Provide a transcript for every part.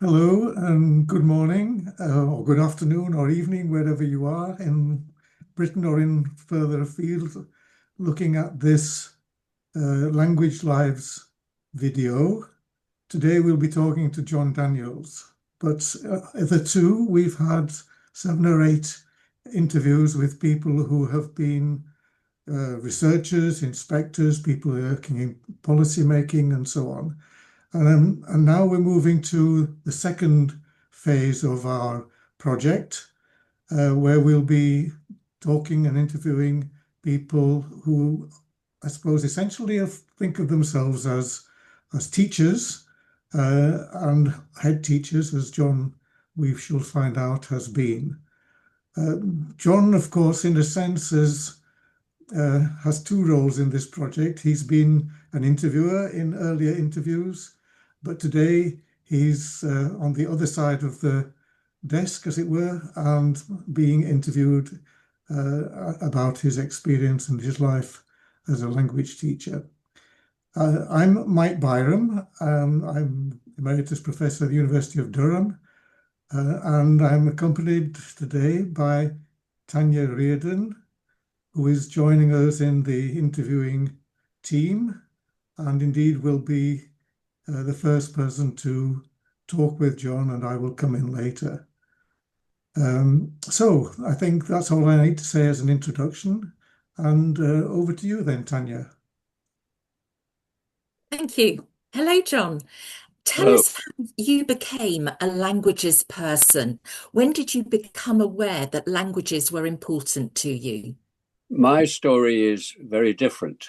Hello and good morning, or good afternoon or evening, wherever you are in Britain or in further afield, looking at this Language Lives video. Today we'll be talking to John Daniels, but hitherto we've had 7 or 8 interviews with people who have been researchers, inspectors, people working in policy making and so on. And now we're moving to the second phase of our project, where we'll be talking and interviewing people who, I suppose, essentially think of themselves as teachers and head teachers, as John, we shall find out, has been. John, of course, in a sense, has 2 roles in this project. He's been an interviewer in earlier interviews, but today he's on the other side of the desk, as it were, and being interviewed about his experience and his life as a language teacher. I'm Mike Byram. I'm Emeritus Professor at the University of Durham, and I'm accompanied today by Tanya Riordan, who is joining us in the interviewing team, and indeed will be the first person to talk with John, and I will come in later. So I think that's all I need to say as an introduction, and over to you then, Tanya. Thank you. Hello, John. Tell Hello. us how you became a languages person. When did you become aware that languages were important to you? My story is very different.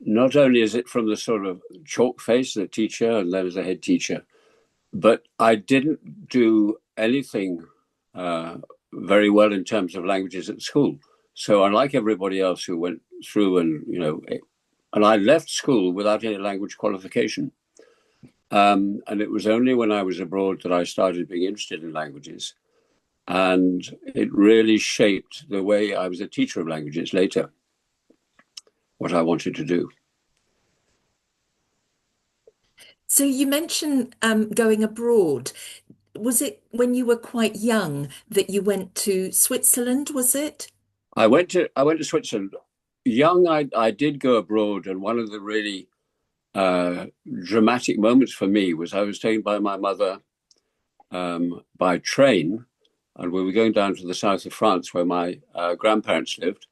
Not only is it from the sort of chalk face as a teacher and then as a head teacher, but I didn't do anything very well in terms of languages at school. So unlike everybody else who went through and I left school without any language qualification. And it was only when I was abroad that I started being interested in languages. And it really shaped the way I was a teacher of languages later, what I wanted to do. So you mentioned going abroad. Was it when you were quite young that you went to Switzerland, was it? I went to Switzerland. Young, I did go abroad, and one of the really dramatic moments for me was I was taken by my mother by train, and we were going down to the south of France where my grandparents lived.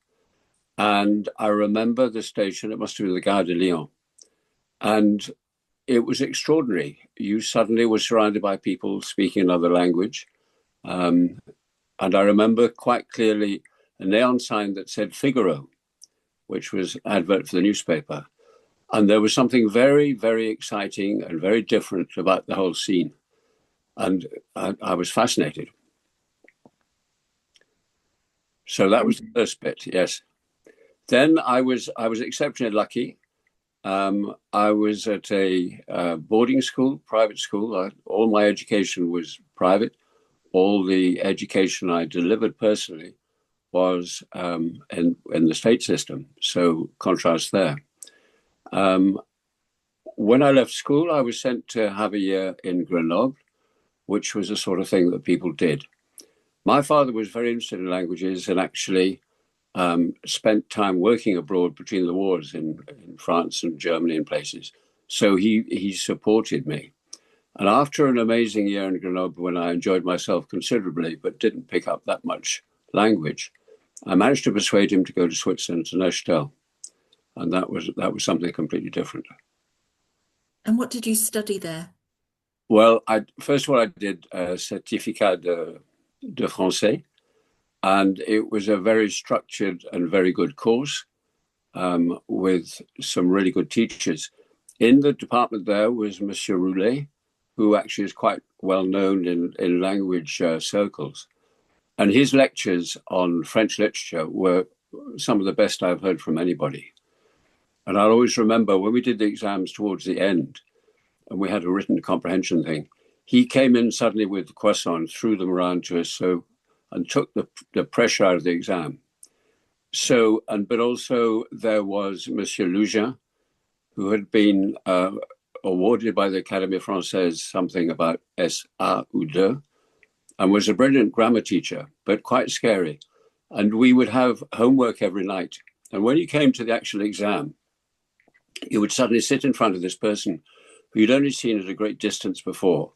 And I remember the station, it must have been the Gare de Lyon. And it was extraordinary. You suddenly were surrounded by people speaking another language. And I remember quite clearly a neon sign that said Figaro, which was an advert for the newspaper. And there was something very, very exciting and very different about the whole scene. And I was fascinated. So that was the first bit, yes. Then I was exceptionally lucky. I was at a boarding school, private school. All my education was private. All the education I delivered personally was in the state system. So contrast there. When I left school, I was sent to have a year in Grenoble, which was the sort of thing that people did. My father was very interested in languages and actually spent time working abroad between the wars in France and Germany and places. So he supported me. And after an amazing year in Grenoble, when I enjoyed myself considerably but didn't pick up that much language, I managed to persuade him to go to Switzerland, to Neuchâtel. And that was something completely different. And what did you study there? Well, first of all, I did a certificat de français, and it was a very structured and very good course with some really good teachers. In the department there was Monsieur Roulet, who actually is quite well known in language circles. And his lectures on French literature were some of the best I've heard from anybody. And I'll always remember when we did the exams towards the end, and we had a written comprehension thing, he came in suddenly with croissants, threw them around to us, and took the pressure out of the exam. But also there was Monsieur Lugin, who had been awarded by the Académie Française something about SA ou deux, and was a brilliant grammar teacher, but quite scary. And we would have homework every night. And when you came to the actual exam, you would suddenly sit in front of this person who you'd only seen at a great distance before.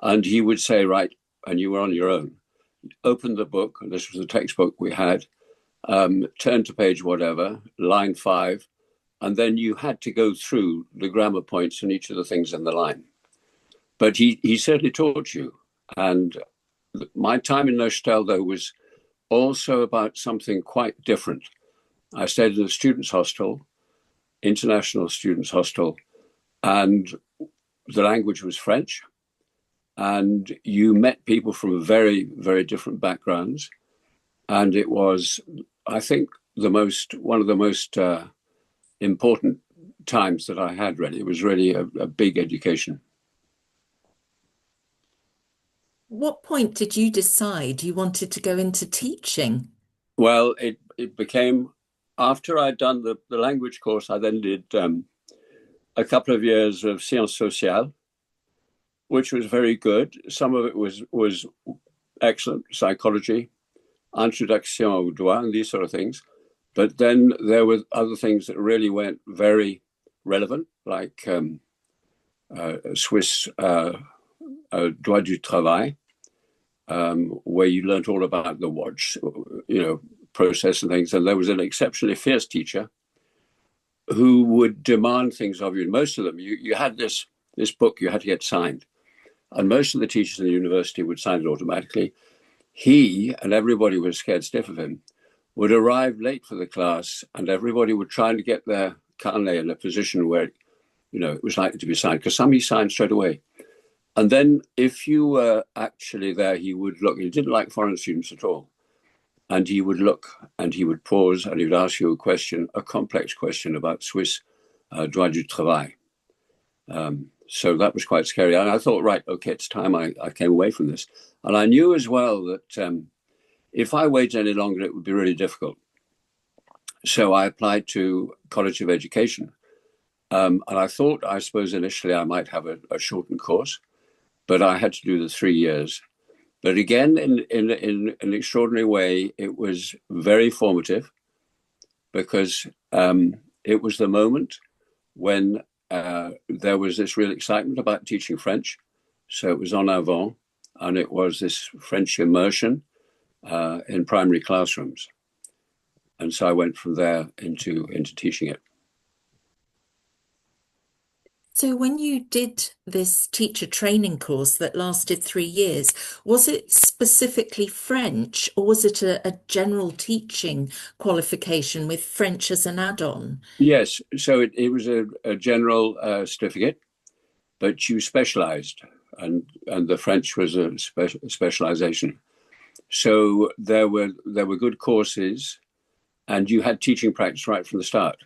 And he would say, right, and you were on your own. Open the book, and this was the textbook we had, turn to page whatever, line 5, and then you had to go through the grammar points and each of the things in the line. But he certainly taught you. And my time in Neuchâtel, though, was also about something quite different. I stayed in a students' hostel, international students' hostel, and the language was French. And you met people from very, very different backgrounds. And it was, I think, one of the most important times that I had, really. It was really a big education. What point did you decide you wanted to go into teaching? Well, it became, after I'd done the language course, I then did a couple of years of sciences sociales, which was very good. Some of it was excellent, psychology, introduction au droit, and these sort of things. But then there were other things that really weren't very relevant, like Swiss droit du travail, where you learnt all about the watch, process and things. And there was an exceptionally fierce teacher who would demand things of you. And most of them, you had this book you had to get signed. And most of the teachers in the university would sign it automatically. He, and everybody was scared stiff of him, would arrive late for the class, and everybody would try to get their carnet in a position where, it was likely to be signed, because some he signed straight away. And then if you were actually there, he would look. He didn't like foreign students at all. And he would look, and he would pause, and he would ask you a complex question about Swiss droit du travail. So that was quite scary. And I thought, right, okay, it's time I came away from this. And I knew as well that if I waited any longer, it would be really difficult. So I applied to College of Education. And I thought, I suppose, initially I might have a shortened course, but I had to do the 3 years. But again, in an extraordinary way, it was very formative, because it was the moment when there was this real excitement about teaching French. So it was En Avant, and it was this French immersion in primary classrooms. And so I went from there into teaching it. So when you did this teacher training course that lasted 3 years, was it specifically French, or was it a general teaching qualification with French as an add-on? Yes, so it was a general certificate, but you specialized, and the French was a specialization. So there were good courses, and you had teaching practice right from the start.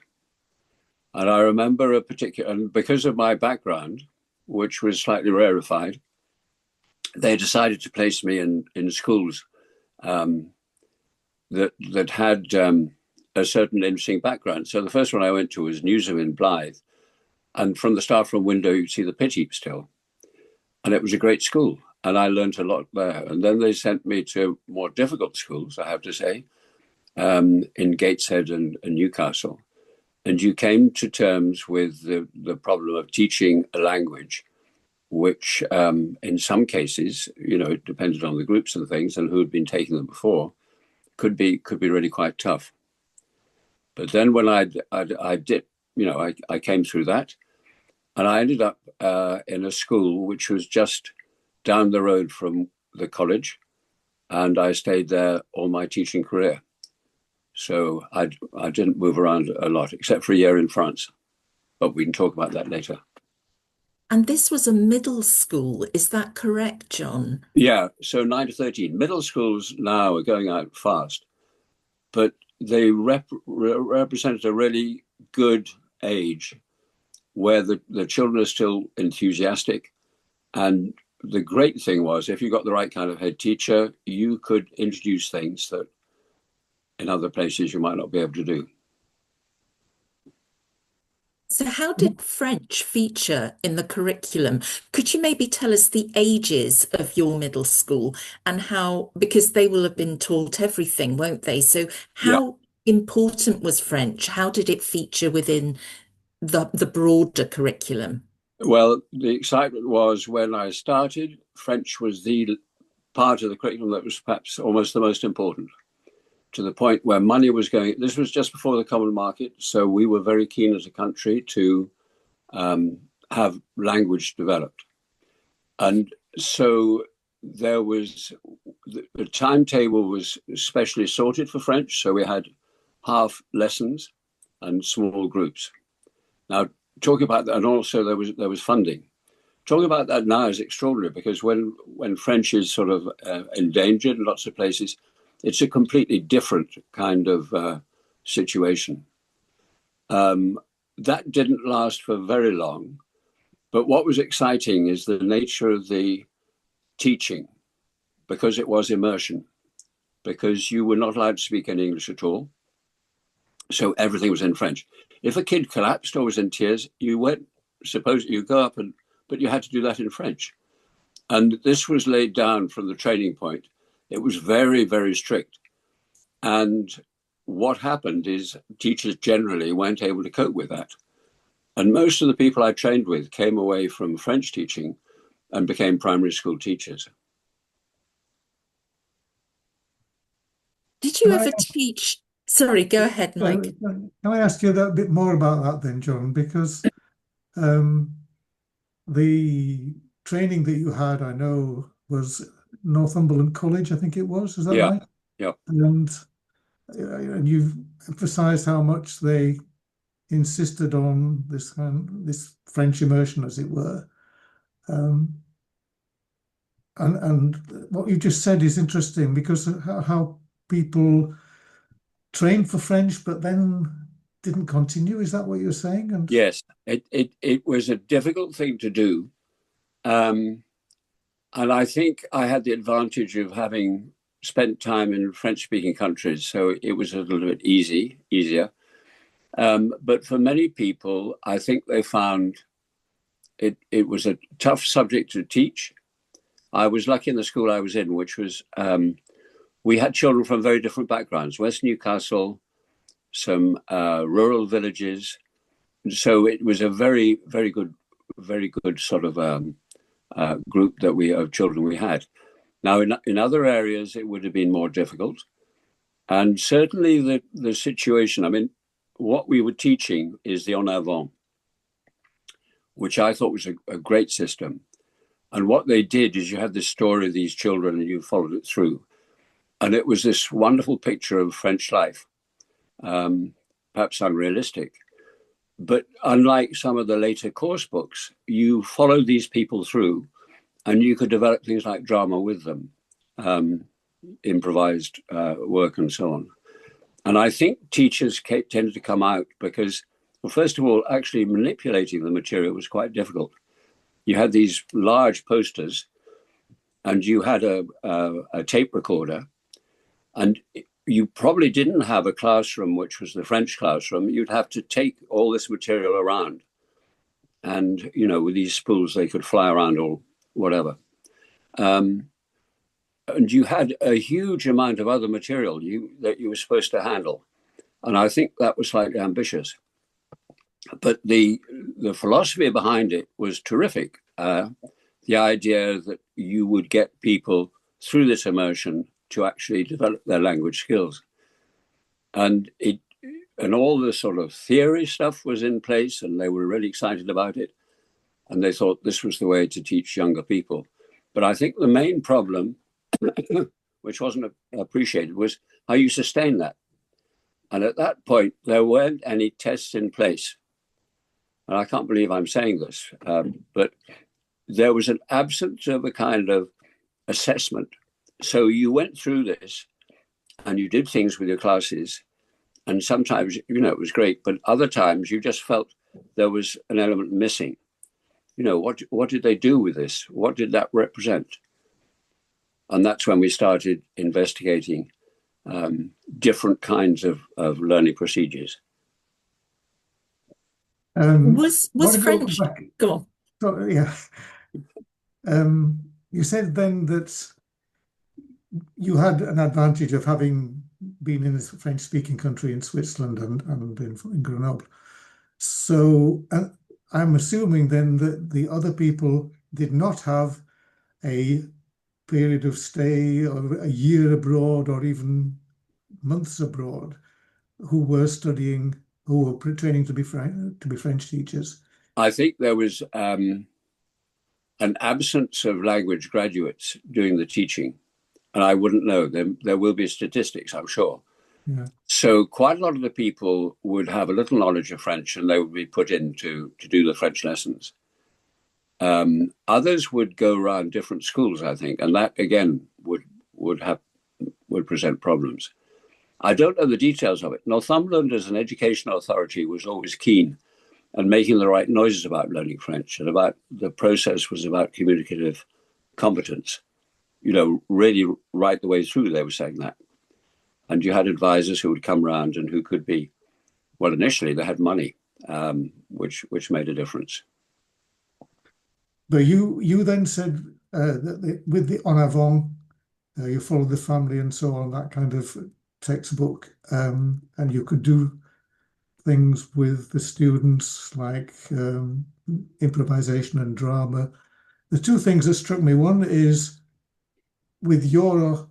And I remember and because of my background, which was slightly rarefied, they decided to place me in schools that had a certain interesting background. So the first one I went to was Newsham in Blythe. And from the staff room window, you'd see the pit heap still. And it was a great school. And I learned a lot there. And then they sent me to more difficult schools, I have to say, in Gateshead and Newcastle. And you came to terms with the problem of teaching a language, which in some cases, it depended on the groups and things and who had been taking them before, could be really quite tough. But then when I did, I came through that, and I ended up in a school which was just down the road from the college, and I stayed there all my teaching career. So I didn't move around a lot, except for a year in France. But we can talk about that later. And this was a middle school, is that correct, John? Yeah, so 9 to 13. Middle schools now are going out fast, but they represented a really good age where the children are still enthusiastic. And the great thing was, if you got the right kind of head teacher, you could introduce things that in other places you might not be able to do. So how did French feature in the curriculum? Could you maybe tell us the ages of your middle school and how, because they will have been taught everything, won't they? So Yeah. how important was French? How did it feature within the broader curriculum? Well, the excitement was when I started, French was the part of the curriculum that was perhaps almost the most important, to the point where money was going. This was just before the common market, so we were very keen as a country to have language developed. And so there was, the timetable was specially sorted for French, so we had half lessons and small groups. Now, talking about that, and also there was funding. Talking about that now is extraordinary, because when French is sort of endangered in lots of places, it's a completely different kind of situation. That didn't last for very long, but what was exciting is the nature of the teaching, because it was immersion, because you were not allowed to speak any English at all. So everything was in French. If a kid collapsed or was in tears, you weren't supposed to go up, but you had to do that in French. And this was laid down from the training point. It was very, very strict. And what happened is teachers generally weren't able to cope with that. And most of the people I trained with came away from French teaching and became primary school teachers. Did you ever teach? Sorry, go ahead, Mike. Can I ask you a bit more about that then, John? Because the training that you had, I know, was Northumberland College, I think it was. Is that right? Yeah. And you've emphasized how much they insisted on this French immersion, as it were. And what you just said is interesting, because how people trained for French but then didn't continue. Is that what you're saying? And yes, it was a difficult thing to do. And I think I had the advantage of having spent time in French-speaking countries, so it was a little bit easier. But for many people, I think they found it was a tough subject to teach. I was lucky in the school I was in, which was, we had children from very different backgrounds, West Newcastle, some rural villages. So it was a very, very good sort of group of children we had. Now, in other areas, it would have been more difficult. And certainly the situation, I mean, what we were teaching is the En Avant, which I thought was a great system. And what they did is you had this story of these children and you followed it through. And it was this wonderful picture of French life, perhaps unrealistic. But unlike some of the later course books, you followed these people through and you could develop things like drama with them, improvised work and so on. And I think teachers tended to come out because, well, first of all, actually manipulating the material was quite difficult. You had these large posters and you had a tape recorder, and you probably didn't have a classroom, which was the French classroom. You'd have to take all this material around. And, you know, with these spools, they could fly around or whatever. And you had a huge amount of other material that you were supposed to handle. And I think that was slightly ambitious. But the philosophy behind it was terrific. The idea that you would get people through this immersion to actually develop their language skills. And all the sort of theory stuff was in place, and they were really excited about it. And they thought this was the way to teach younger people. But I think the main problem, which wasn't appreciated, was how you sustain that. And at that point, there weren't any tests in place. And I can't believe I'm saying this, but there was an absence of a kind of assessment. So you went through this and you did things with your classes. And sometimes, you know, it was great, but other times you just felt there was an element missing. You know, what did they do with this? What did that represent? And that's when we started investigating different kinds of learning procedures. Was want to go French? back. Go on. So, yeah. You said then that you had an advantage of having been in a French-speaking country in Switzerland and in Grenoble. So I'm assuming then that the other people did not have a period of stay or a year abroad or even months abroad who were studying, who were training to be French teachers. I think there was an absence of language graduates doing the teaching, and I wouldn't know. There will be statistics, I'm sure. Yeah. So quite a lot of the people would have a little knowledge of French, and they would be put in to do the French lessons. Others would go around different schools, I think, and that again would present problems. I don't know the details of it. Northumberland, as an educational authority, was always keen and making the right noises about learning French, and about the process was about communicative competence. Really right the way through, they were saying that. And you had advisors who would come around and who could be, well, initially they had money, which made a difference. But you then said that with the En Avant, you followed the family and so on, that kind of textbook, and you could do things with the students like improvisation and drama. The two things that struck me, one is with your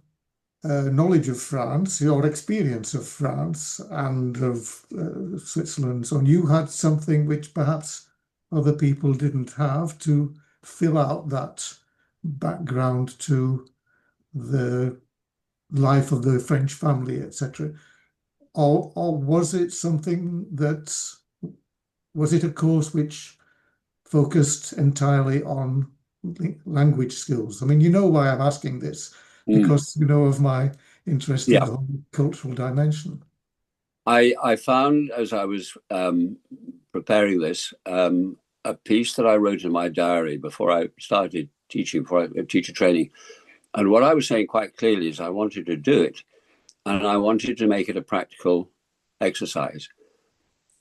knowledge of France, your experience of France and of Switzerland, so you had something which perhaps other people didn't have to fill out that background to the life of the French family, etc. Or was it something was it a course which focused entirely on language skills? I mean, you know why I'm asking this, because you know of my interest in the whole cultural dimension. I found, as I was preparing this, a piece that I wrote in my diary before I started teaching, for teacher training. And what I was saying quite clearly is I wanted to do it, and I wanted to make it a practical exercise.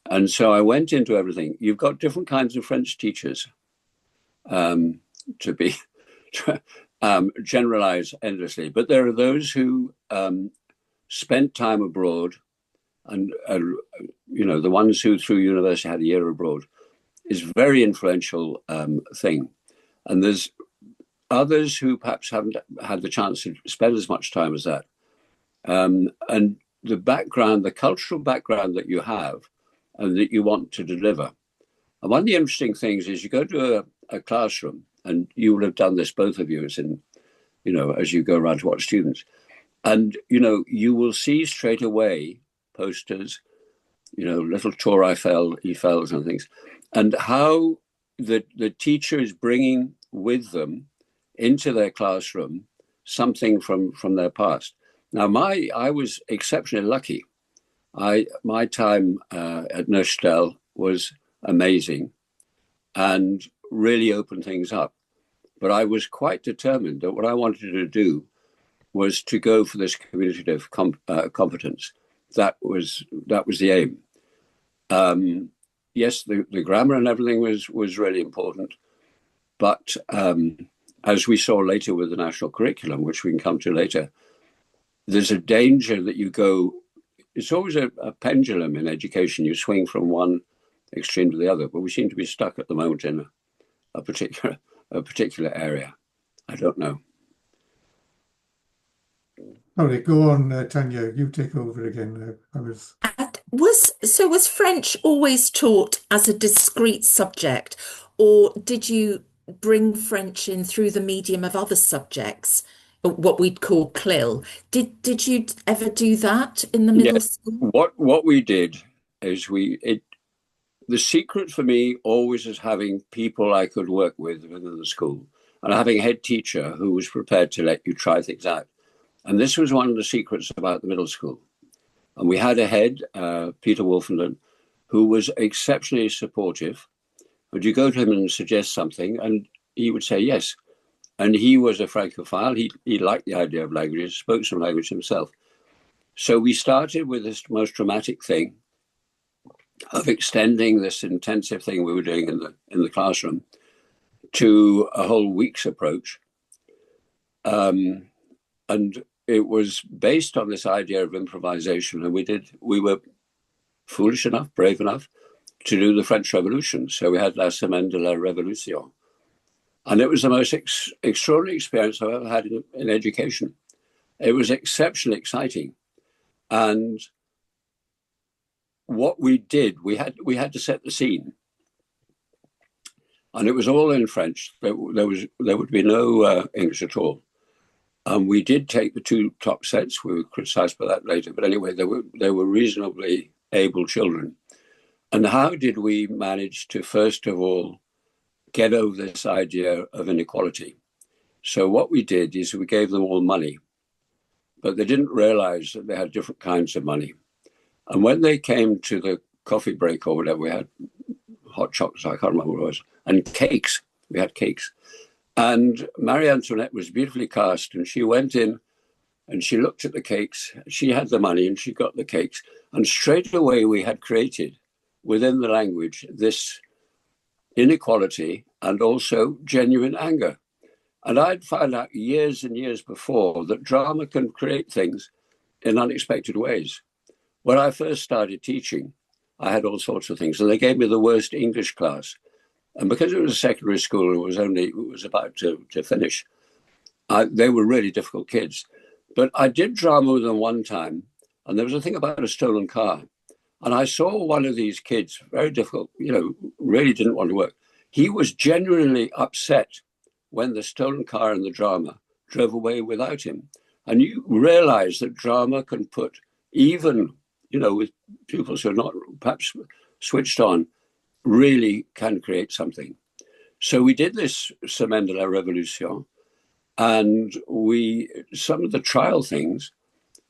And so I went into everything. You've got different kinds of French teachers, to be generalize endlessly. But there are those who spent time abroad, and the ones who through university had a year abroad is a very influential thing. And there's others who perhaps haven't had the chance to spend as much time as that. And the background, the cultural background that you have and that you want to deliver. And one of the interesting things is you go to a classroom, and you will have done this, both of you, as you go around to watch students. And, you will see straight away posters, little Tour Eiffels and things, and how the teacher is bringing with them into their classroom something from their past. Now, I was exceptionally lucky. My time at Neuchâtel was amazing and really opened things up. But I was quite determined that what I wanted to do was to go for this communicative competence. That was the aim. Yes, the grammar and everything was really important, but as we saw later with the national curriculum, which we can come to later, there's a danger that you go. It's always a pendulum in education. You swing from one extreme to the other, but we seem to be stuck at the moment in a particular area. I don't know. All right, go on, Tanya. You take over again. Was French always taught as a discrete subject, or did you bring French in through the medium of other subjects, what we'd call CLIL? Did you ever do that in the middle school? What we did is the secret for me always is having people I could work with within the school, and having a head teacher who was prepared to let you try things out. And this was one of the secrets about the middle school. And we had a head, Peter Wolfenden, who was exceptionally supportive. Would you go to him and suggest something, and he would say yes. And he was a Francophile. He liked the idea of languages, spoke some language himself. So we started with this most dramatic thing, of extending this intensive thing we were doing in the classroom to a whole week's approach. And it was based on this idea of improvisation. And we were foolish enough, brave enough to do the French Revolution. So we had La Semaine de la Révolution. And it was the most extraordinary experience I've ever had in education. It was exceptionally exciting. And what we did, we had to set the scene. And it was all in French. There would be no English at all. And we did take the two top sets. We were criticized for that later. But anyway, they were reasonably able children. And how did we manage to, first of all, get over this idea of inequality? So what we did is we gave them all money, but they didn't realize that they had different kinds of money. And when they came to the coffee break or whatever, we had hot chocolates, I can't remember what it was, and cakes. We had cakes. And Marie Antoinette was beautifully cast, and she went in and she looked at the cakes. She had the money and she got the cakes. And straight away we had created within the language this inequality and also genuine anger. And I'd found out years and years before that drama can create things in unexpected ways. When I first started teaching, I had all sorts of things, and they gave me the worst English class. And because it was a secondary school, it was about to finish. They were really difficult kids. But I did drama with them one time, and there was a thing about a stolen car. And I saw one of these kids, very difficult, really didn't want to work. He was genuinely upset when the stolen car in the drama drove away without him. And you realize that drama can put, even, with pupils who are not perhaps switched on, really can create something. So we did this Semaine de la Révolution, and some of the trial things,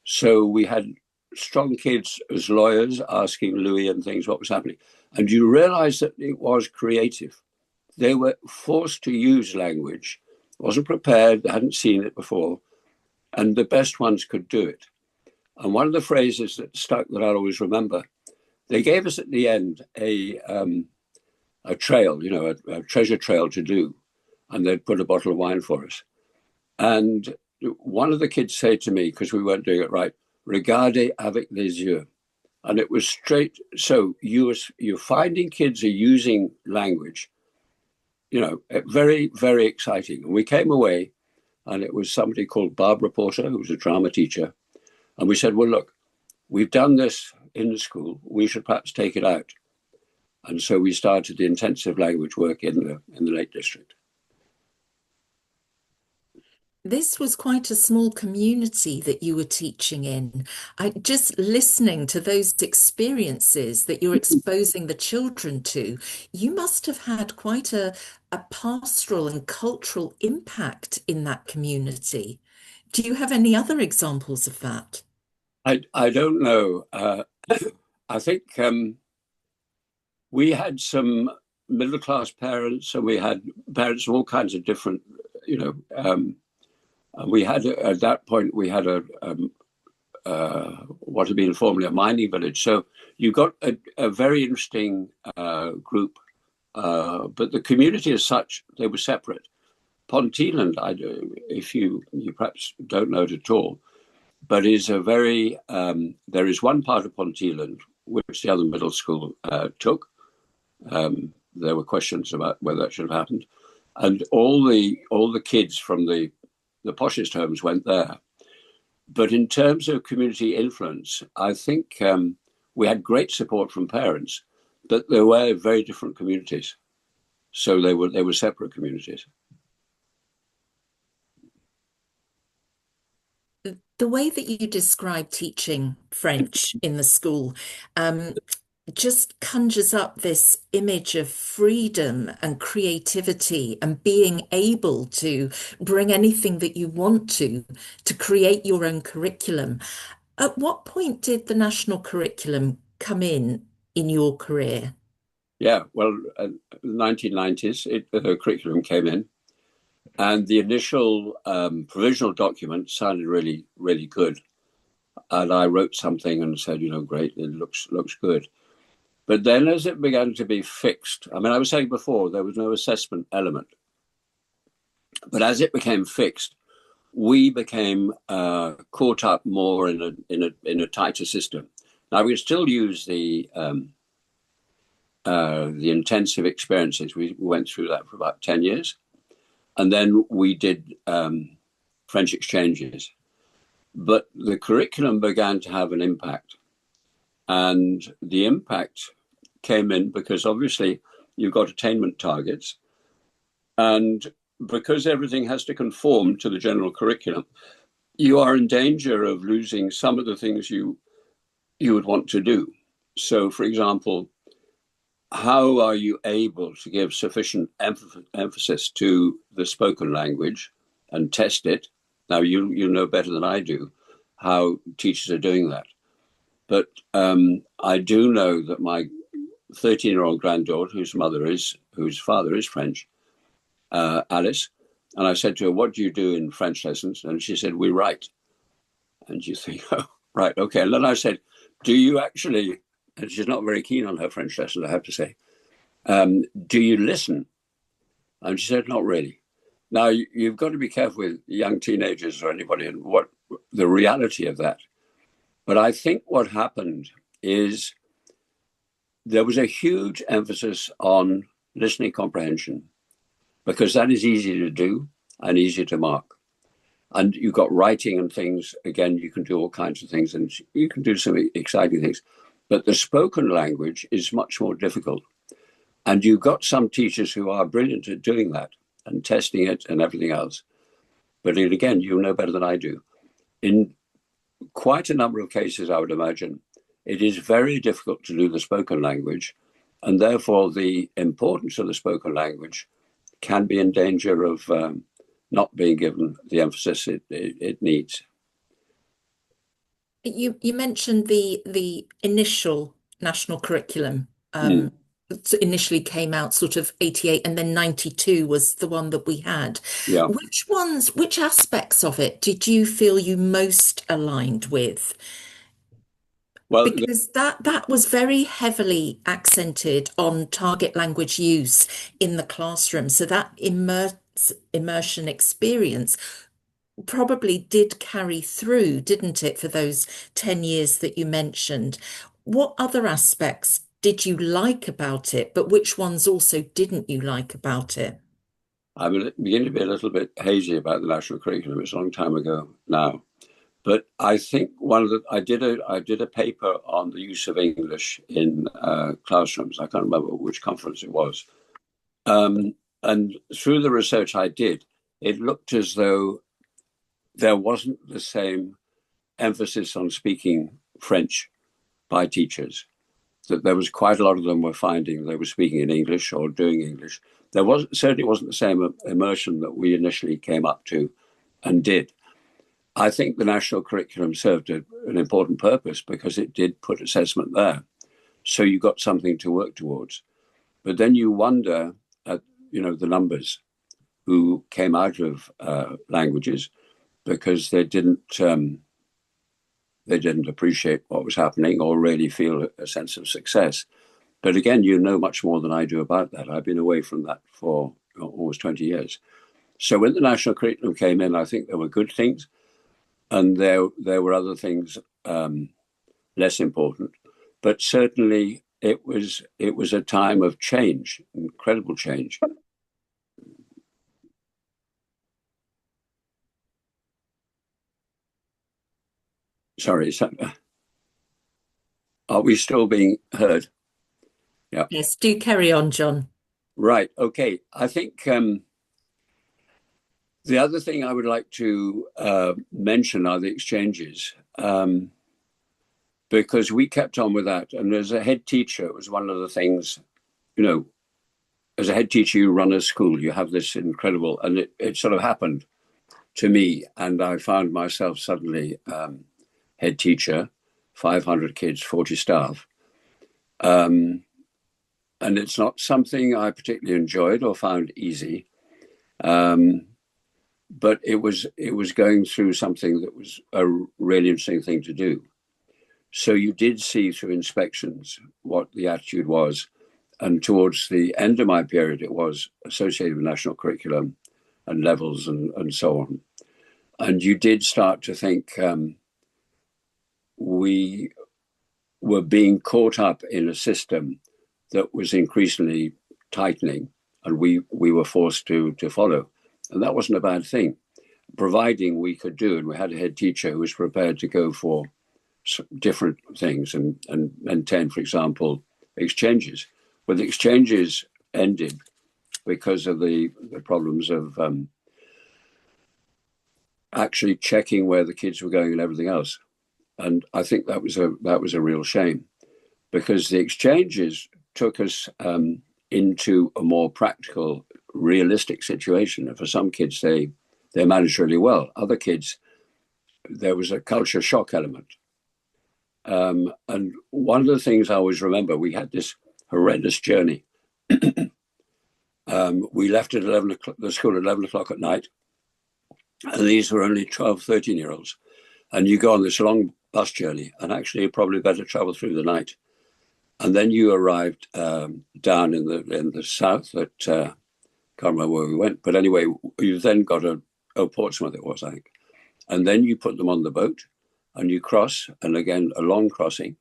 so we had strong kids as lawyers asking Louis and things what was happening. And you realize that it was creative. They were forced to use language, wasn't prepared, they hadn't seen it before, and the best ones could do it. And one of the phrases that stuck that I'll always remember, they gave us at the end a trail, a treasure trail to do, and they'd put a bottle of wine for us. And one of the kids said to me, because we weren't doing it right, "Regardez avec les yeux." And it was straight. So you're finding kids are using language, very, very exciting. And we came away, and it was somebody called Barbara Porter, who was a drama teacher. And we said, well, look, we've done this in the school. We should perhaps take it out. And so we started the intensive language work in the Lake District. This was quite a small community that you were teaching in. Just listening to those experiences that you're exposing the children to, you must have had quite a pastoral and cultural impact in that community. Do you have any other examples of that? I don't know. I think we had some middle-class parents, and we had parents of all kinds of different, we had, at that point, we had what had been formerly a mining village. So you got a very interesting group, but the community as such, they were separate. Ponteland, if you perhaps don't know it at all, but is a very, there is one part of Ponteland which the other middle school took. There were questions about whether that should have happened. And all the kids from the poshest homes went there. But in terms of community influence, I think we had great support from parents, but they were very different communities. So they were separate communities. The way that you describe teaching French in the school just conjures up this image of freedom and creativity and being able to bring anything that you want to create your own curriculum. At what point did the national curriculum come in your career? Yeah, well, the 1990s, the curriculum came in, and the initial provisional document sounded really, really good. And I wrote something and said, great, it looks good. But then as it began to be fixed, I mean, I was saying before, there was no assessment element. But as it became fixed, we became caught up more in a tighter system. Now, we still use the intensive experiences. We went through that for about 10 years. And then we did French exchanges. But the curriculum began to have an impact. And the impact came in because obviously you've got attainment targets. And because everything has to conform to the general curriculum, you are in danger of losing some of the things you would want to do. So, for example, how are you able to give sufficient emphasis to the spoken language and test it? Now, you know better than I do how teachers are doing that. But I do know that my 13-year-old granddaughter, whose father is French, Alice, and I said to her, "What do you do in French lessons?" And she said, "We write." And you think, "Oh, right, okay." And then I said, "Do you actually," and she's not very keen on her French lessons, I have to say, "do you listen?" And she said, "Not really." Now, you've got to be careful with young teenagers or anybody and what the reality of that. But I think what happened is there was a huge emphasis on listening comprehension, because that is easy to do and easy to mark. And you've got writing and things. Again, you can do all kinds of things and you can do some exciting things. But the spoken language is much more difficult. And you've got some teachers who are brilliant at doing that and testing it and everything else. But again, you know better than I do. In quite a number of cases, I would imagine, it is very difficult to do the spoken language. And therefore, the importance of the spoken language can be in danger of not being given the emphasis it needs. You mentioned the initial national curriculum. Initially came out sort of 88, and then 92 was the one that we had. Yeah. Which aspects of it did you feel you most aligned with? Well, because that was very heavily accented on target language use in the classroom. So that immersion experience probably did carry through, didn't it, for those 10 years that you mentioned? What other aspects did you like about it, but which ones also didn't you like about it? I'm beginning to be a little bit hazy about the national curriculum. It's a long time ago now. But I think I did a paper on the use of English in classrooms. I can't remember which conference it was. And through the research I did, it looked as though there wasn't the same emphasis on speaking French by teachers. That there was quite a lot of them were finding they were speaking in English or doing English. There certainly wasn't the same immersion that we initially came up to and did. I think the national curriculum served an important purpose because it did put assessment there. So you got something to work towards. But then you wonder at, the numbers who came out of languages because they didn't appreciate what was happening or really feel a sense of success. But again, you know much more than I do about that. I've been away from that for almost 20 years. So when the national curriculum came in, I think there were good things. And there were other things less important, but certainly it was a time of change, incredible change. Sorry, are we still being heard? Yeah. Yes, do carry on, John. Right. Okay. I think the other thing I would like to mention are the exchanges, because we kept on with that. And as a head teacher, it was one of the things, as a head teacher, you run a school, you have this incredible, and it sort of happened to me. And I found myself suddenly head teacher, 500 kids, 40 staff. And it's not something I particularly enjoyed or found easy. But it was going through something that was a really interesting thing to do. So you did see through inspections what the attitude was. And towards the end of my period, it was associated with national curriculum and levels and so on. And you did start to think we were being caught up in a system that was increasingly tightening, and we were forced to follow. And that wasn't a bad thing, providing we could do. And we had a head teacher who was prepared to go for different things and maintain, for example, exchanges. But the exchanges ended because of the problems of actually checking where the kids were going and everything else. And I think that was a real shame, because the exchanges took us into a more practical, realistic situation. And for some kids, they managed really well. Other kids, there was a culture shock element. And one of the things I always remember, we had this horrendous journey. We left at 11 o'clock, the school at 11 o'clock at night. And these were only 12, 13-year-olds. And you go on this long bus journey, and actually you're probably better travel through the night. And then you arrived down in the south at, can't remember where we went. But anyway, you then got Portsmouth it was, I think. And then you put them on the boat and you cross, and again, a long crossing.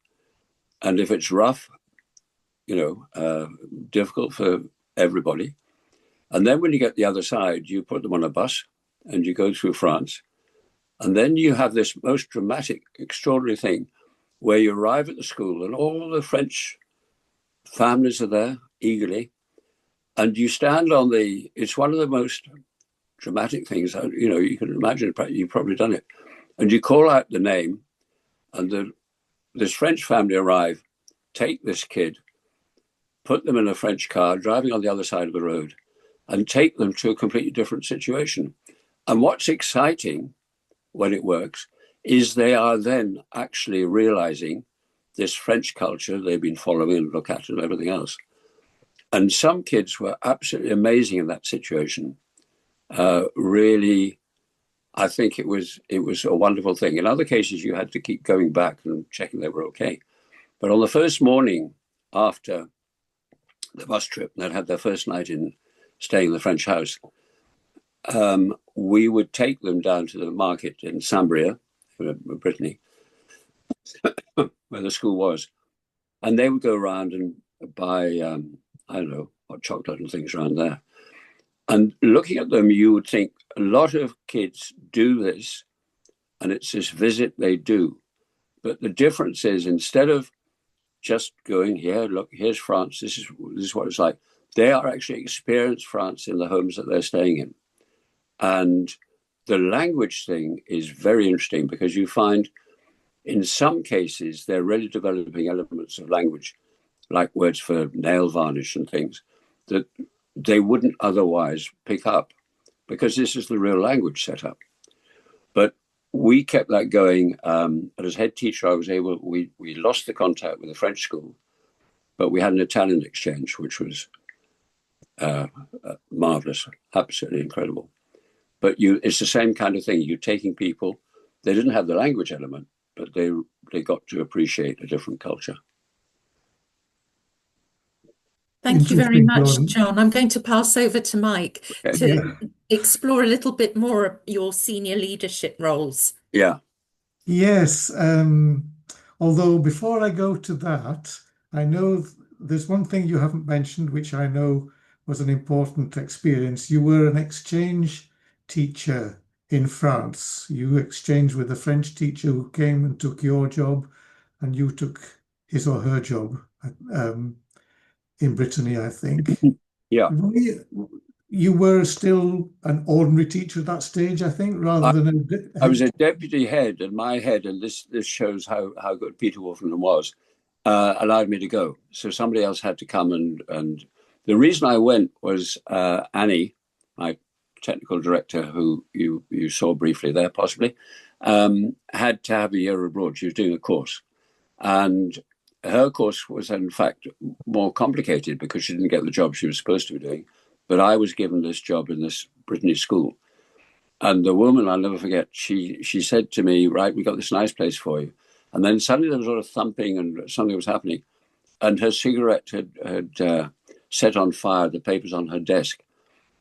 And if it's rough, difficult for everybody. And then when you get the other side, you put them on a bus and you go through France. And then you have this most dramatic, extraordinary thing where you arrive at the school and all the French families are there eagerly. And you stand on it's one of the most dramatic things, you can imagine, you've probably done it. And you call out the name, and this French family arrive, take this kid, put them in a French car, driving on the other side of the road, and take them to a completely different situation. And what's exciting when it works is they are then actually realizing this French culture they've been following and look at and everything else. And some kids were absolutely amazing in that situation. Really, I think it was a wonderful thing. In other cases, you had to keep going back and checking they were okay. But on the first morning after the bus trip, they'd had their first night in staying in the French house, we would take them down to the market in Sambria, Brittany, where the school was. And they would go around and buy, hot chocolate and things around there. And looking at them, you would think a lot of kids do this, and it's this visit they do. But the difference is, instead of just going here, look, here's France, this is what it's like, they are actually experiencing France in the homes that they're staying in. And the language thing is very interesting, because you find in some cases they're really developing elements of language, like words for nail varnish and things, that they wouldn't otherwise pick up, because this is the real language set up. But we kept that going. And as head teacher, we lost the contact with the French school, but we had an Italian exchange, which was marvelous, absolutely incredible. But it's the same kind of thing. You're taking people, they didn't have the language element, but they got to appreciate a different culture. Thank you very much, John. I'm going to pass over to Mike to explore a little bit more of your senior leadership roles. Yeah. Yes. Although before I go to that, I know there's one thing you haven't mentioned, which I know was an important experience. You were an exchange teacher in France. You exchanged with a French teacher who came and took your job, and you took his or her job in Brittany, I think. Yeah. You were still an ordinary teacher at that stage, I think, rather than I was a deputy head, and my head, and this shows how good Peter Wolfenden was, allowed me to go. So somebody else had to come, and the reason I went was Annie, my technical director, who you saw briefly there possibly, had to have a year abroad. She was doing a course, and her course was in fact more complicated because she didn't get the job she was supposed to be doing. But I was given this job in this Brittany school. And the woman, I'll never forget, she said to me, right, we got this nice place for you. And then suddenly there was a lot of thumping and something was happening. And her cigarette had set on fire the papers on her desk.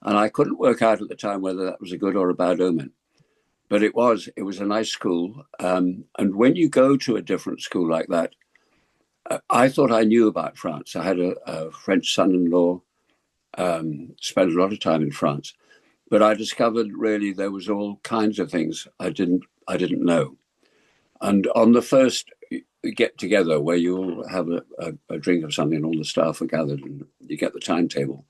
And I couldn't work out at the time whether that was a good or a bad omen. But it was a nice school. And when you go to a different school like that, I thought I knew about France. I had a French son-in-law, spent a lot of time in France. But I discovered really there was all kinds of things I didn't know. And on the first get together where you all have a drink of something and all the staff are gathered and you get the timetable,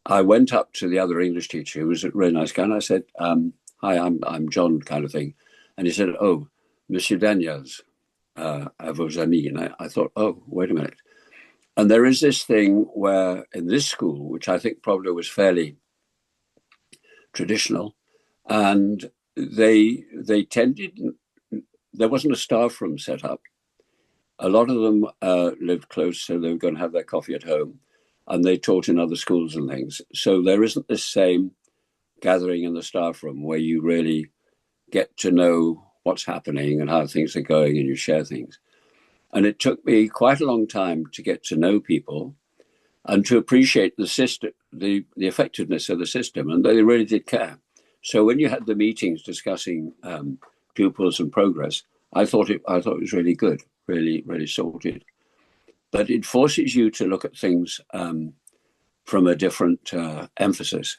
I went up to the other English teacher, who was a really nice guy, and I said, hi, I'm John, kind of thing. And he said, oh, Monsieur Daniels, à vos amis. And I thought, oh, wait a minute. And there is this thing where in this school, which I think probably was fairly traditional, and they tended, there wasn't a staff room set up. A lot of them lived close, so they were going to have their coffee at home, and they taught in other schools and things. So there isn't this same gathering in the staff room where you really get to know what's happening and how things are going and you share things. And it took me quite a long time to get to know people and to appreciate the system, the effectiveness of the system, and they really did care. So when you had the meetings discussing pupils and progress, I thought it was really good, really sorted. But it forces you to look at things from a different emphasis.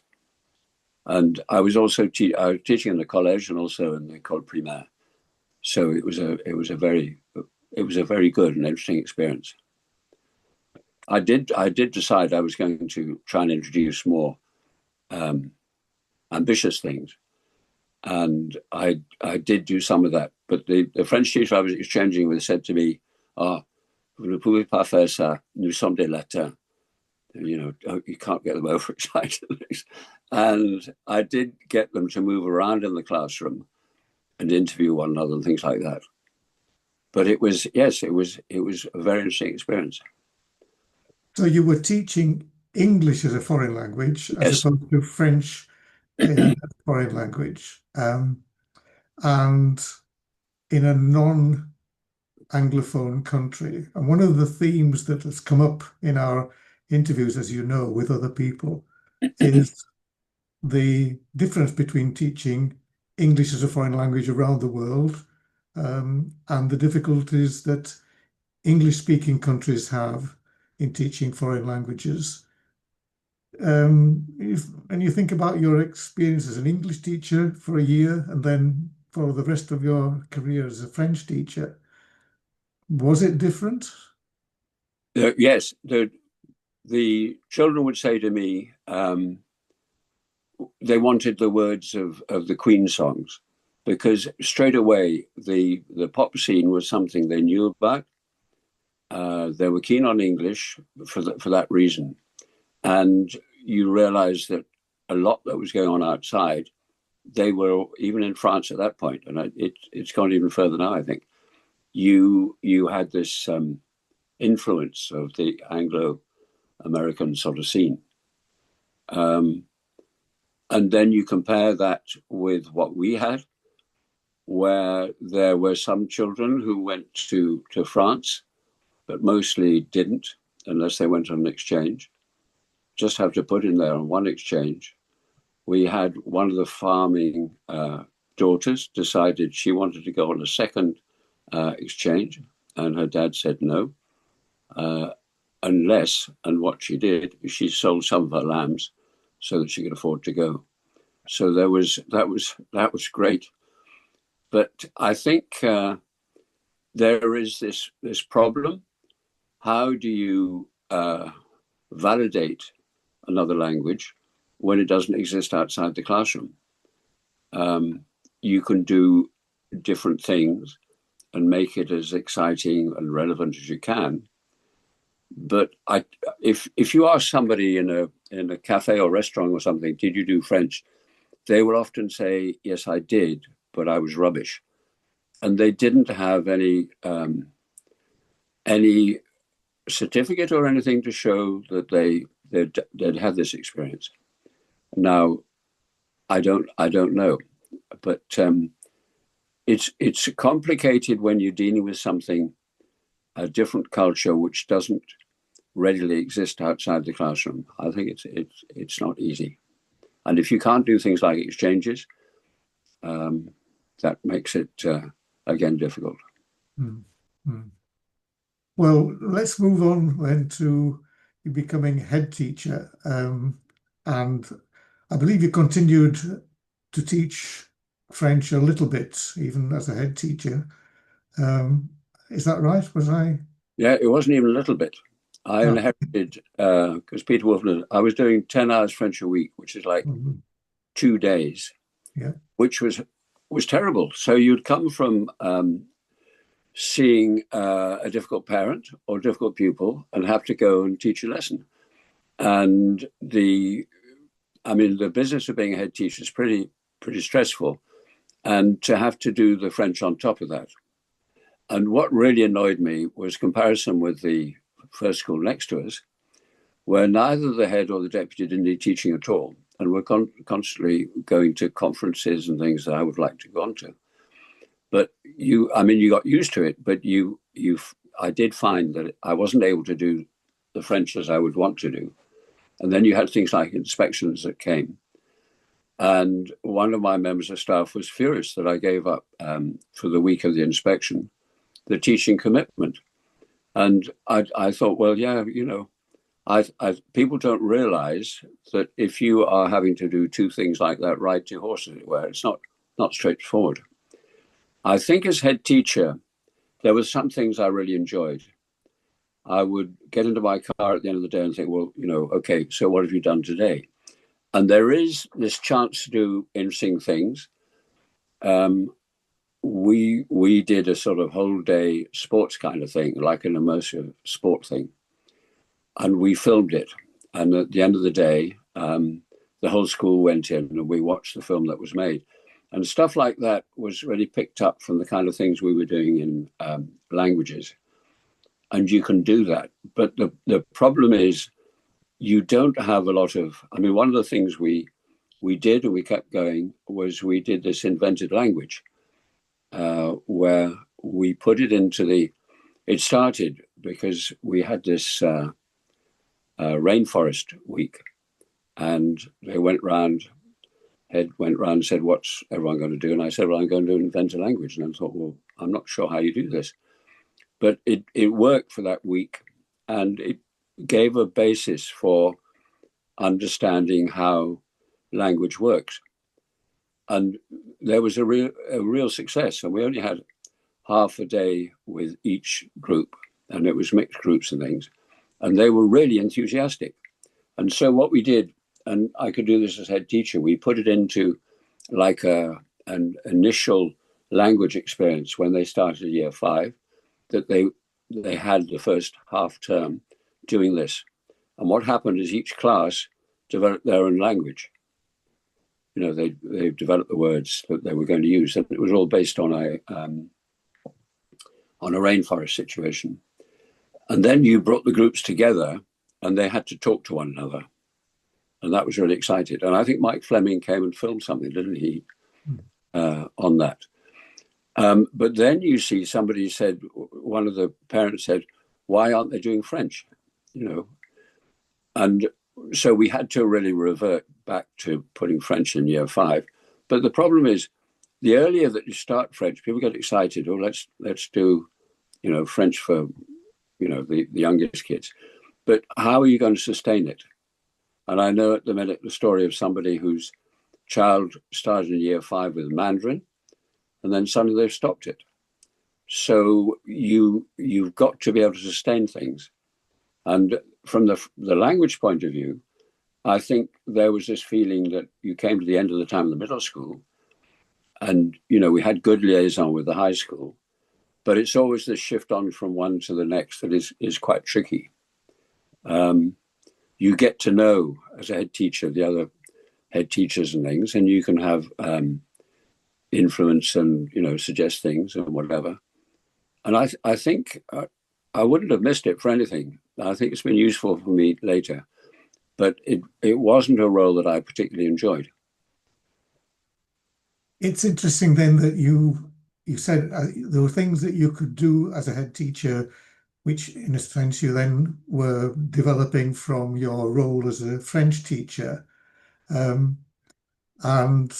And I was also teaching in the college and also in the école primaire, so it was a very good and interesting experience. I did decide I was going to try and introduce more ambitious things, and I did do some of that. But the French teacher I was exchanging with said to me, "Ah, vous ne pouvez pas faire ça. Nous sommes des latins." You know, you can't get them overexcited. And I did get them to move around in the classroom and interview one another and things like that. But it was a very interesting experience. So you were teaching English as a foreign language as opposed to French as a foreign language, and in a non-Anglophone country. And one of the themes that has come up in our interviews, as you know, with other people, is the difference between teaching English as a foreign language around the world and the difficulties that English-speaking countries have in teaching foreign languages. And you think about your experience as an English teacher for a year and then for the rest of your career as a French teacher, was it different? Yes. The children would say to me, they wanted the words of the Queen songs, because straight away the pop scene was something they knew about. They were keen on English for that reason. And you realize that a lot that was going on outside, they were, even in France at that point, and it's gone even further now, I think, you had this influence of the Anglo-American sort of scene. And then you compare that with what we had, where there were some children who went to France, but mostly didn't, unless they went on an exchange. Just have to put in there on one exchange. We had one of the farming daughters decided she wanted to go on a second exchange, and her dad said no, unless, and what she did, she sold some of her lambs so that she could afford to go. So that was great. But I think there is this problem. How do you validate another language when it doesn't exist outside the classroom? You can do different things and make it as exciting and relevant as you can. But if you ask somebody in a cafe or restaurant or something, did you do French? They will often say, yes, I did, but I was rubbish. And they didn't have any certificate or anything to show that they'd had this experience. Now, I don't know, but it's complicated when you're dealing with something, a different culture which doesn't readily exist outside the classroom. I think it's not easy, and if you can't do things like exchanges, that makes it again difficult. Mm. Well, let's move on then to you becoming head teacher, and I believe you continued to teach French a little bit, even as a head teacher. Is that right? Was I? Yeah, it wasn't even a little bit. I inherited, because Peter Wolfman, I was doing 10 hours French a week, which is like 2 days, which was terrible. So you'd come from seeing a difficult parent or difficult pupil and have to go and teach a lesson. And the business of being a head teacher is pretty stressful, and to have to do the French on top of that. And what really annoyed me was comparison with the first school next to us, where neither the head or the deputy did any teaching at all, and were constantly going to conferences and things that I would like to go on to. But you got used to it, but I did find that I wasn't able to do the French as I would want to do. And then you had things like inspections that came. And one of my members of staff was furious that I gave up for the week of the inspection, the teaching commitment. And I thought, well, yeah, people don't realize that if you are having to do two things like that, ride two horses, as it were, it's not straightforward. I think as head teacher, there were some things I really enjoyed. I would get into my car at the end of the day and think, well, okay, so what have you done today? And there is this chance to do interesting things. We did a sort of whole day sports kind of thing, like an immersive sport thing. And we filmed it. And at the end of the day, the whole school went in and we watched the film that was made. And stuff like that was really picked up from the kind of things we were doing in languages. And you can do that. But the problem is you don't have a lot of, one of the things we did and we kept going was we did this invented language where we put it into it started because we had this rainforest week, and they Head went round and said, what's everyone going to do? And I said, well, I'm going to invent a language. And I thought, well, I'm not sure how you do this. But it worked for that week, and it gave a basis for understanding how language works. And there was a real success. And we only had half a day with each group, and it was mixed groups and things. And they were really enthusiastic. And so what we did, and I could do this as head teacher, we put it into like an initial language experience when they started year 5, that they had the first half term doing this. And what happened is each class developed their own language. They developed the words that they were going to use, and it was all based on a rainforest situation. And then you brought the groups together, and they had to talk to one another. And that was really exciting. And I think Mike Fleming came and filmed something, didn't he, on that. But then you see somebody said, one of the parents said, why aren't they doing French? And so we had to really revert back to putting French in year 5. But the problem is, the earlier that you start French, people get excited. Oh, let's do, French for, the youngest kids. But how are you going to sustain it? And I know at the minute the story of somebody whose child started in year 5 with Mandarin, and then suddenly they've stopped it. So you've got to be able to sustain things. And from the language point of view, I think there was this feeling that you came to the end of the time in the middle school, and we had good liaison with the high school, but it's always this shift on from one to the next that is quite tricky. You get to know, as a head teacher, the other head teachers and things, and you can have influence and, suggest things and whatever. And I think I wouldn't have missed it for anything. I think it's been useful for me later, but it wasn't a role that I particularly enjoyed. It's interesting then that you you said there were things that you could do as a head teacher, which in a sense you then were developing from your role as a French teacher. Um, and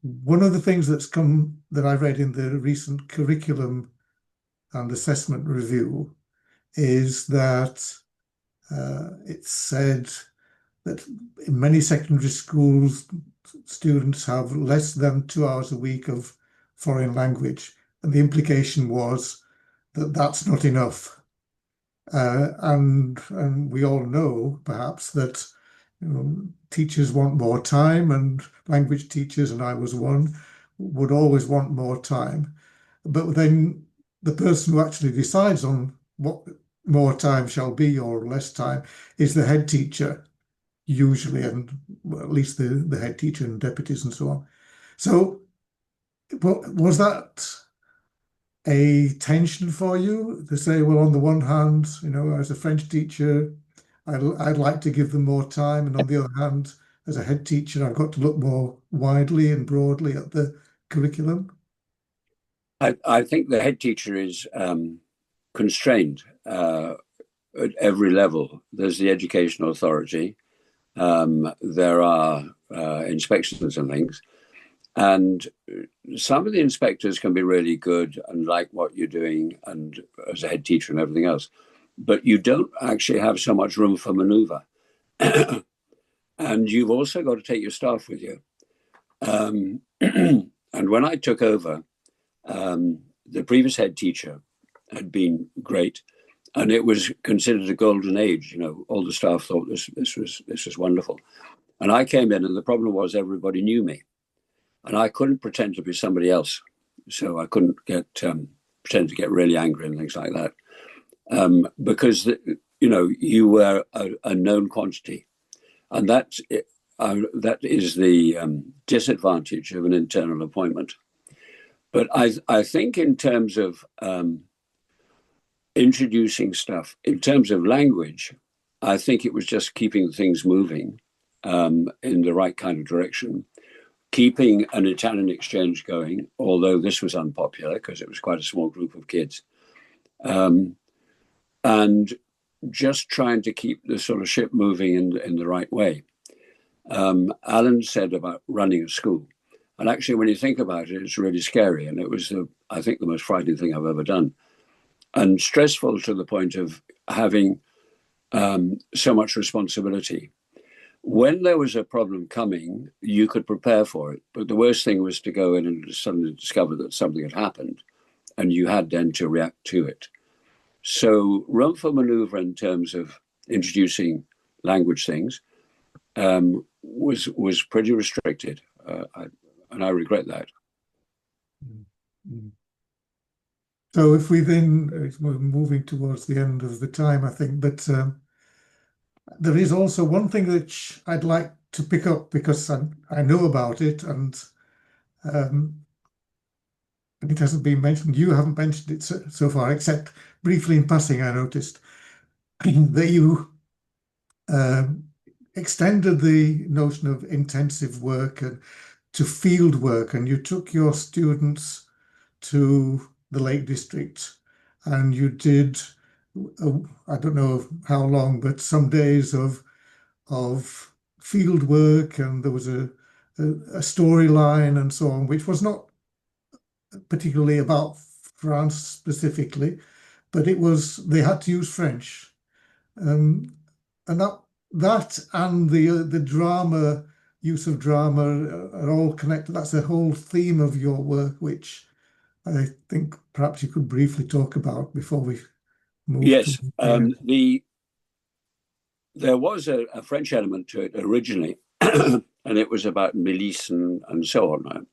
one of the things that I read in the recent curriculum and assessment review is that it said that in many secondary schools, students have less than 2 hours a week of foreign language. And the implication was that that's not enough. And we all know, perhaps, that teachers want more time, and language teachers, and I was one, would always want more time. But then the person who actually decides on what more time shall be or less time is the head teacher, usually, and well, at least the head teacher and deputies and so on. So was that a tension for you to say, well, on the one hand, as a French teacher, I'd like to give them more time, and on the other hand, as a head teacher, I've got to look more widely and broadly at the curriculum? I think the head teacher is constrained at every level. There's the education authority. There are inspections and things. And some of the inspectors can be really good and like what you're doing and as a head teacher and everything else. But you don't actually have so much room for maneuver. And you've also got to take your staff with you. And when I took over, the previous head teacher had been great. And it was considered a golden age. All the staff thought this was wonderful. And I came in, and the problem was everybody knew me. And I couldn't pretend to be somebody else. So I couldn't pretend to get really angry and things like that. Because, you were a known quantity. And that is the disadvantage of an internal appointment. But I think in terms of introducing stuff, in terms of language, I think it was just keeping things moving in the right kind of direction. Keeping an Italian exchange going, although this was unpopular because it was quite a small group of kids. And just trying to keep the sort of ship moving in the right way. Alan said about running a school. And actually, when you think about it, it's really scary. And it was, I think, the most frightening thing I've ever done. And stressful to the point of having so much responsibility. When there was a problem coming, you could prepare for it. But the worst thing was to go in and suddenly discover that something had happened, and you had then to react to it. So room for maneuver in terms of introducing language things was pretty restricted, and I regret that. So if we then, we're moving towards the end of the time, I think, but there is also one thing that I'd like to pick up because I know about it, and it hasn't been mentioned. You haven't mentioned it so far, except briefly in passing. I noticed that you extended the notion of intensive work to field work, and you took your students to the Lake District, and you did, I don't know how long, but some days of field work, and there was a storyline and so on, which was not particularly about France specifically, but they had to use French, and that and the drama, use of drama, are all connected. That's the whole theme of your work, which I think perhaps you could briefly talk about before we move. Yes, there was a French element to it originally, and it was about milice and so on.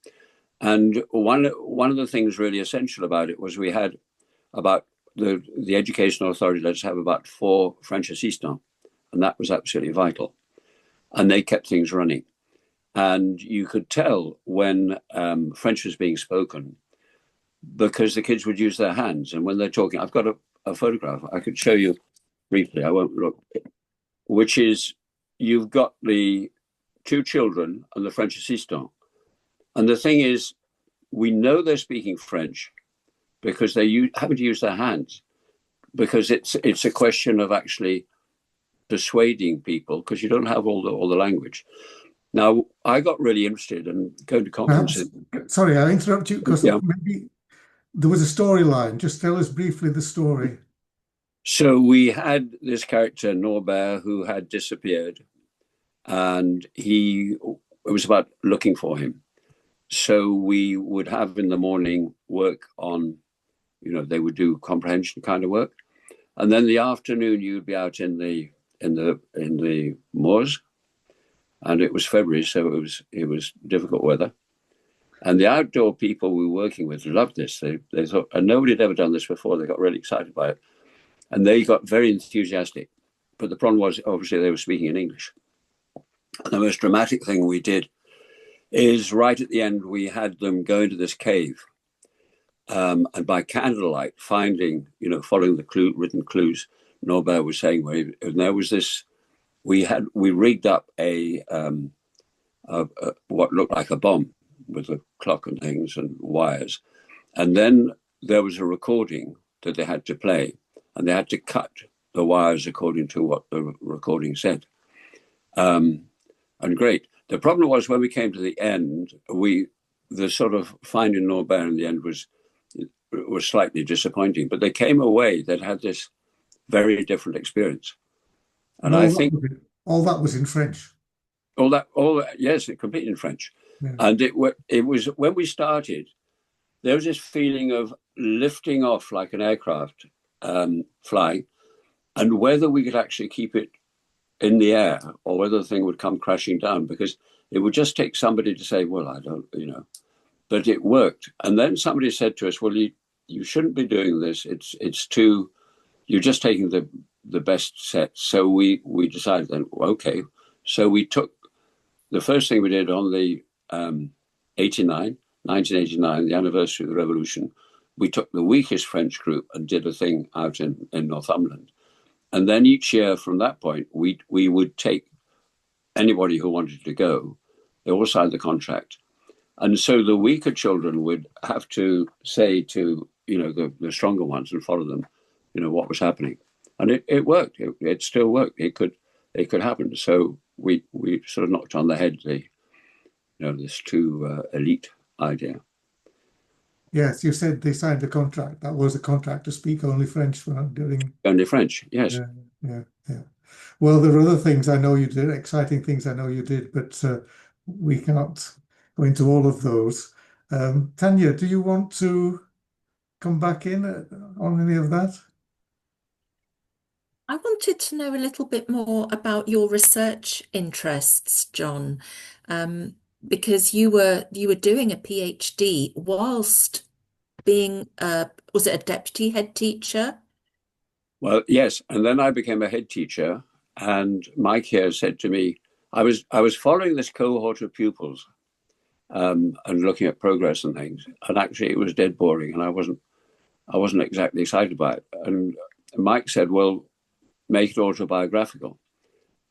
And one of the things really essential about it was we had about the educational authority let us have about 4 French assistants, and that was absolutely vital. And they kept things running. And you could tell when French was being spoken because the kids would use their hands. And when they're talking, I've got a photograph I could show you briefly, I won't look, which is you've got the 2 children and the French assistant. And the thing is, we know they're speaking French because they haven't used their hands, because it's a question of actually persuading people, because you don't have all the language. Now, I got really interested in going to conferences. Sorry, I interrupt you because Yeah. maybe there was a storyline. Just tell us briefly the story. So we had this character, Norbert, who had disappeared, and it was about looking for him. So we would have in the morning work on, they would do comprehension kind of work. And then the afternoon you'd be out in the moors, and it was February, so it was difficult weather. And the outdoor people we were working with loved this. They thought, and nobody had ever done this before. They got really excited by it. And they got very enthusiastic. But the problem was, obviously, they were speaking in English. And the most dramatic thing we did is right at the end, we had them go into this cave. And by candlelight, following the written clues, Norbert was saying, and there was this, we rigged up a what looked like a bomb with a clock and things and wires. And then there was a recording that they had to play, and they had to cut the wires according to what the recording said. And great. The problem was when we came to the end, the sort of finding Norbert in the end was slightly disappointing, but they came away that had this very different experience. And I think all that was in French. Yes, completely in French. Yeah. And it was when we started, there was this feeling of lifting off like an aircraft flying, and whether we could actually keep it in the air or whether the thing would come crashing down, because it would just take somebody to say, well, I don't, but it worked. And then somebody said to us, well, you shouldn't be doing this. It's too, you're just taking the best set. So we decided then, okay. So we took, the first thing we did on the 1989, the anniversary of the revolution, we took the weakest French group and did a thing out in Northumberland. And then each year from that point, we would take anybody who wanted to go. They all signed the contract. And so the weaker children would have to say to, the stronger ones and follow them, what was happening. And it worked. It still worked. It could happen. So we sort of knocked on the head this too elite idea. Yes, you said they signed a contract. That was a contract to speak only French during. Only French, yes. Yeah. Well, there are other things I know you did, exciting things I know you did, but we cannot go into all of those. Tanya, do you want to come back in on any of that? I wanted to know a little bit more about your research interests, John, because you were doing a PhD whilst being, was it a deputy head teacher? Well, yes. And then I became a head teacher, and Mike here said to me, I was following this cohort of pupils and looking at progress and things. And actually it was dead boring, and I wasn't exactly excited by it. And Mike said, well, make it autobiographical.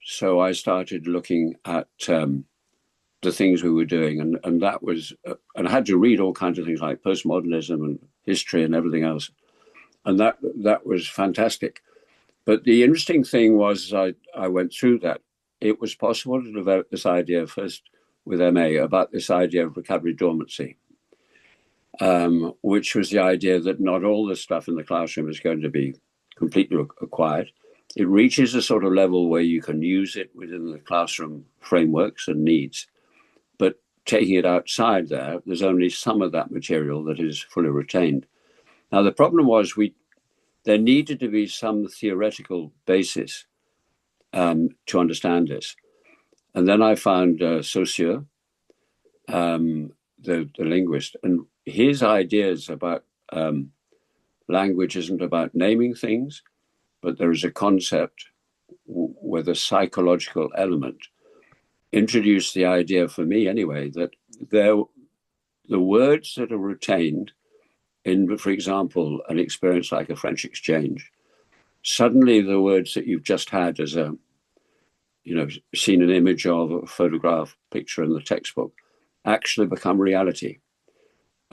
So I started looking at the things we were doing, and that was, and I had to read all kinds of things like postmodernism and history and everything else. And that was fantastic. But the interesting thing was, I went through that. It was possible to develop this idea first with MA about this idea of vocabulary dormancy, which was the idea that not all the stuff in the classroom is going to be completely acquired. It reaches a sort of level where you can use it within the classroom frameworks and needs, but taking it outside there's only some of that material that is fully retained. Now, the problem was there needed to be some theoretical basis to understand this. And then I found Saussure, the linguist, and his ideas about language isn't about naming things, but there is a concept with a psychological element. Introduced the idea, for me anyway, that the words that are retained in, for example, an experience like a French exchange, suddenly the words that you've just had as seen an image of, a photograph, picture in the textbook, actually become reality.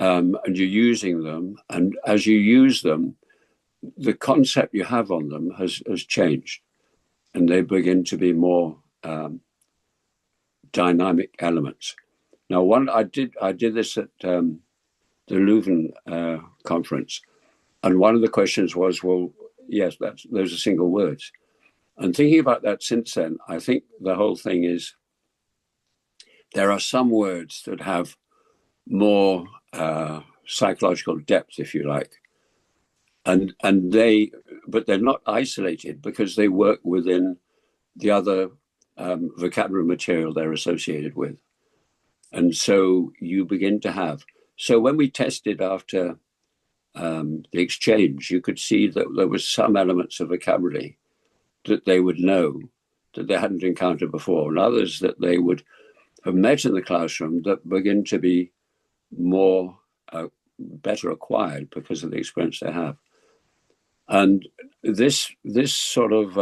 and you're using them. And as you use them, the concept you have on them has changed, and they begin to be more dynamic elements. Now, I did this at the Leuven conference, and one of the questions was, well, yes, those are single words. And thinking about that since then, I think the whole thing is there are some words that have more psychological depth, if you like, but they're not isolated because they work within the other vocabulary material they're associated with. And so you begin to have. So when we tested after the exchange, you could see that there was some elements of vocabulary that they would know that they hadn't encountered before, and others that they would have met in the classroom that begin to be more better acquired because of the experience they have. And this sort of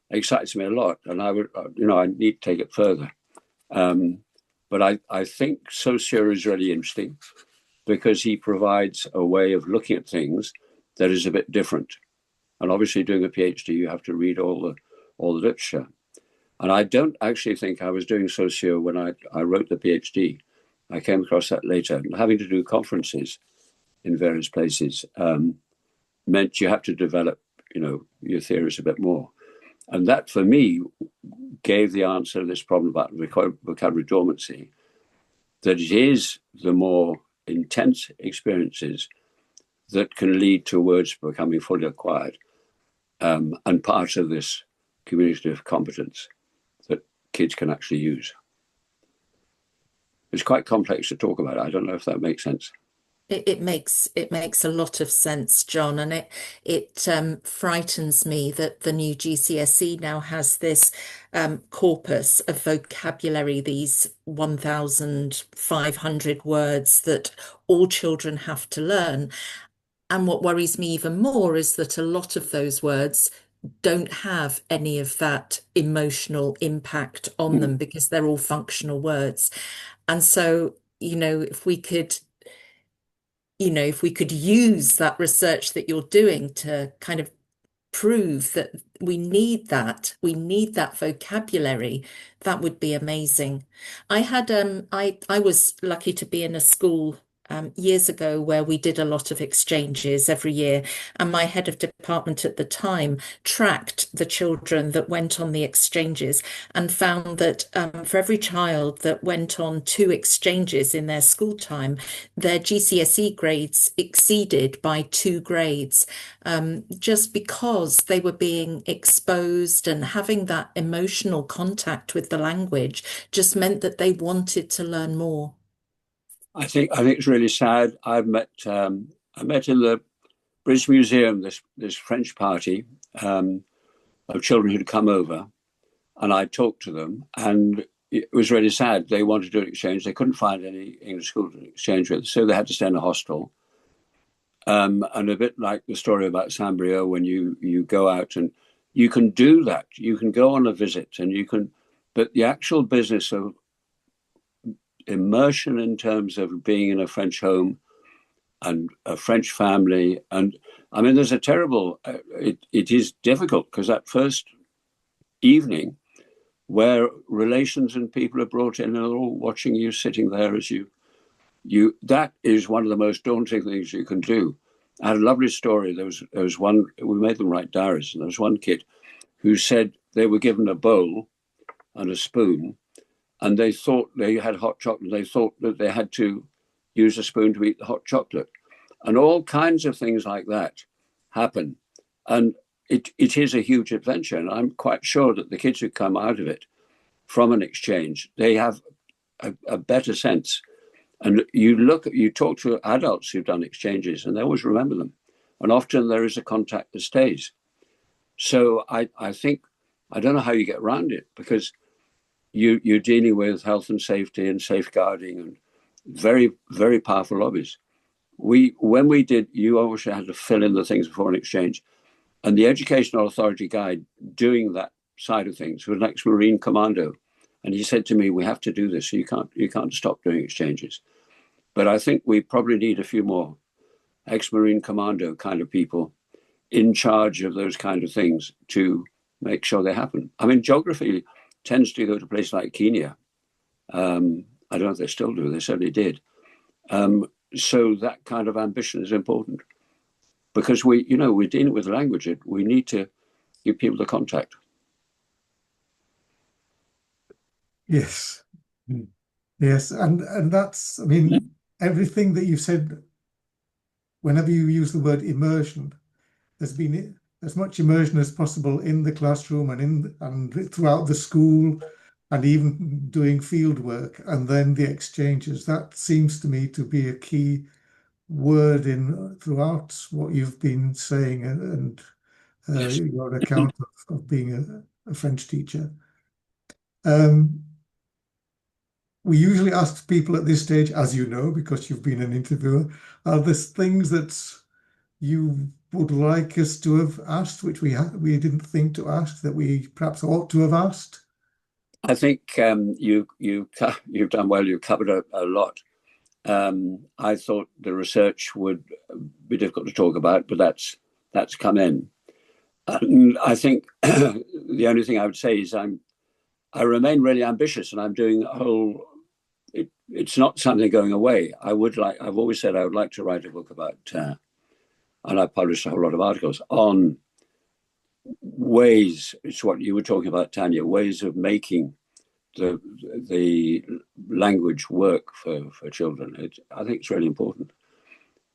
excites me a lot, and I need to take it further. But I think Saussure is really interesting because he provides a way of looking at things that is a bit different. And obviously, doing a PhD, you have to read all the literature. And I don't actually think I was doing Saussure when I wrote the PhD. I came across that later. And having to do conferences in various places meant you have to develop, your theories a bit more. And that, for me, gave the answer to this problem about vocabulary dormancy, that it is the more intense experiences that can lead to words becoming fully acquired, and part of this communicative competence that kids can actually use. It's quite complex to talk about. I don't know if that makes sense. It makes a lot of sense, John, and it frightens me that the new GCSE now has this corpus of vocabulary, these 1,500 words that all children have to learn. And what worries me even more is that a lot of those words don't have any of that emotional impact on them because they're all functional words. And so, if we could use that research that you're doing to kind of prove that we need that vocabulary, that would be amazing. I had I was lucky to be in a school years ago where we did a lot of exchanges every year, and my head of department at the time tracked the children that went on the exchanges and found that for every child that went on 2 exchanges in their school time, their GCSE grades exceeded by 2 grades, just because they were being exposed, and having that emotional contact with the language just meant that they wanted to learn more. I think it's really sad. I met in the British Museum this French party of children who'd come over, and I talked to them, and it was really sad. They wanted to do an exchange. They couldn't find any English school to exchange with, so they had to stay in a hostel. And a bit like the story about Saint-Brieuc, when you go out and you can do that. You can go on a visit, but the actual business of immersion in terms of being in a French home and a French family. And I mean, there's a terrible, it is difficult because that first evening where relations and people are brought in and they're all watching you sitting there as you, that is one of the most daunting things you can do. I had a lovely story. There was one, we made them write diaries, and there was one kid who said they were given a bowl and a spoon, and they thought they had hot chocolate. They thought that they had to use a spoon to eat the hot chocolate. And all kinds of things like that happen. And it is a huge adventure. And I'm quite sure that the kids who come out of it from an exchange, they have a better sense. And you talk to adults who've done exchanges, and they always remember them. And often there is a contact that stays. So I think, I don't know how you get around it, because you're dealing with health and safety and safeguarding and very, very powerful lobbies. When we did, you always had to fill in the things before an exchange. And the Educational Authority guide doing that side of things was an ex-Marine commando. And he said to me, we have to do this. So you can't stop doing exchanges. But I think we probably need a few more ex-Marine commando kind of people in charge of those kind of things to make sure they happen. I mean, geography tends to go to a place like Kenya. I don't know if they still do, they certainly did. So that kind of ambition is important because we're dealing with language. We need to give people the contact. Yes. Yes. And that's, I mean, everything that you've said, whenever you use the word immersion, there's been as much immersion as possible in the classroom and throughout the school, and even doing field work, and then the exchanges. That seems to me to be a key word throughout what you've been saying, and Yes. your account of being a French teacher. We usually ask people at this stage, as you know, because you've been an interviewer, are there things that you would like us to have asked, which we didn't think to ask, that we perhaps ought to have asked? I think you've done well. You've covered a lot. I thought the research would be difficult to talk about, but that's come in. And I think the only thing I would say is I remain really ambitious, and I'm doing a whole. It's not something going away. I've always said I would like to write a book about, and I've published a whole lot of articles on ways. It's what you were talking about, Tanya. Ways of making the language work for children. I think it's really important.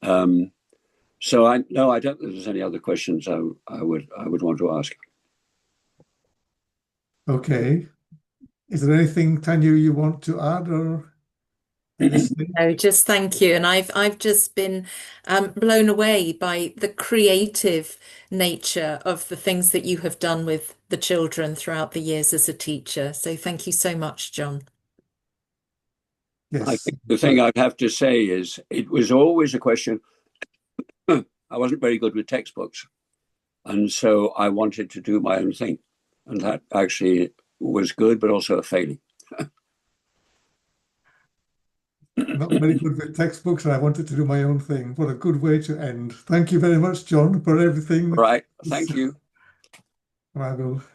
So I don't think there's any other questions I would want to ask. Okay. Is there anything, Tanya, you want to add or? No, just thank you. And I've just been blown away by the creative nature of the things that you have done with the children throughout the years as a teacher. So thank you so much, John. Yes. I think the thing I'd have to say is it was always a question. I wasn't very good with textbooks, and so I wanted to do my own thing, and that actually was good, but also a failing. Not very good with textbooks, and I wanted to do my own thing. What a good way to end. Thank you very much, John, for everything. Right. Thank you. I will